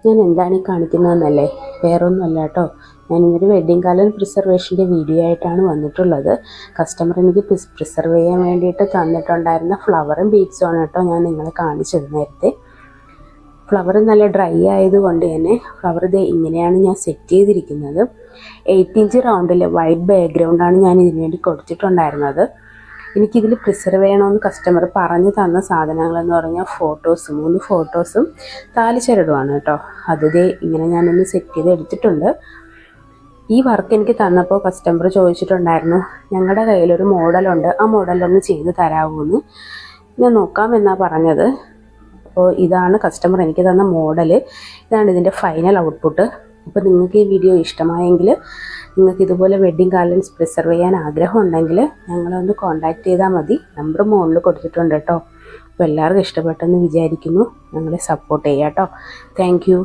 ഞാൻ എന്താണ് ഈ കാണിക്കുന്നതെന്നല്ലേ, വേറൊന്നുമല്ല കേട്ടോ. ഞാനിന്നൊരു വെഡ്ഡിങ് കാലൻ പ്രിസർവേഷൻ്റെ വീഡിയോ ആയിട്ടാണ് വന്നിട്ടുള്ളത്. കസ്റ്റമർ എനിക്ക് പ്രിസർവ് ചെയ്യാൻ വേണ്ടിയിട്ട് തന്നിട്ടുണ്ടായിരുന്ന ഫ്ലവറും ബീഡ്സും ആണ് കേട്ടോ ഞാൻ നിങ്ങളെ കാണിച്ചത് നേരത്തെ. ഫ്ലവർ നല്ല ഡ്രൈ ആയതുകൊണ്ട് തന്നെ ഫ്ലവർ ഇത് ഇങ്ങനെയാണ് ഞാൻ സെറ്റ് ചെയ്തിരിക്കുന്നത്. 8 ഇഞ്ച് റൗണ്ടിൽ വൈറ്റ് ബാക്ക്ഗ്രൗണ്ടാണ് ഞാൻ ഇതിനു വേണ്ടി കൊടുത്തിട്ടുണ്ടായിരുന്നത്. എനിക്കിതിൽ പ്രിസർവ് ചെയ്യണമെന്ന് കസ്റ്റമർ പറഞ്ഞു തന്ന സാധനങ്ങളെന്ന് പറഞ്ഞാൽ 3 ഫോട്ടോസും താലിച്ചരടുമാണ് കേട്ടോ. അത് ഇങ്ങനെ ഞാനൊന്ന് സെറ്റ് ചെയ്ത് എടുത്തിട്ടുണ്ട്. ഈ വർക്ക് എനിക്ക് തന്നപ്പോൾ കസ്റ്റമർ ചോദിച്ചിട്ടുണ്ടായിരുന്നു, ഞങ്ങളുടെ കയ്യിലൊരു മോഡലുണ്ട്, ആ മോഡലൊന്ന് ചെയ്ത് തരാമോന്ന്. ഞാൻ നോക്കാമെന്നാണ് പറഞ്ഞത്. അപ്പോൾ ഇതാണ് കസ്റ്റമർ എനിക്ക് തന്ന മോഡൽ. ഇതാണ് ഇതിൻ്റെ ഫൈനൽ ഔട്ട്പുട്ട്. അപ്പോൾ നിങ്ങൾക്ക് ഈ വീഡിയോ ഇഷ്ടമായെങ്കിൽ, നിങ്ങൾക്ക് ഇതുപോലെ വെഡ്ഡിങ് ഗാർലൻഡ്സ് പ്രിസർവ് ചെയ്യാൻ ആഗ്രഹം ഉണ്ടെങ്കിൽ ഞങ്ങളെ ഒന്ന് കോൺടാക്റ്റ് ചെയ്താൽ മതി. നമ്പർ മുകളിൽ കൊടുത്തിട്ടുണ്ട് കേട്ടോ. അപ്പോൾ എല്ലാവർക്കും ഇഷ്ടപ്പെട്ടെന്ന് വിചാരിക്കുന്നു. ഞങ്ങളെ സപ്പോർട്ട് ചെയ്യാം കേട്ടോ. Thank you.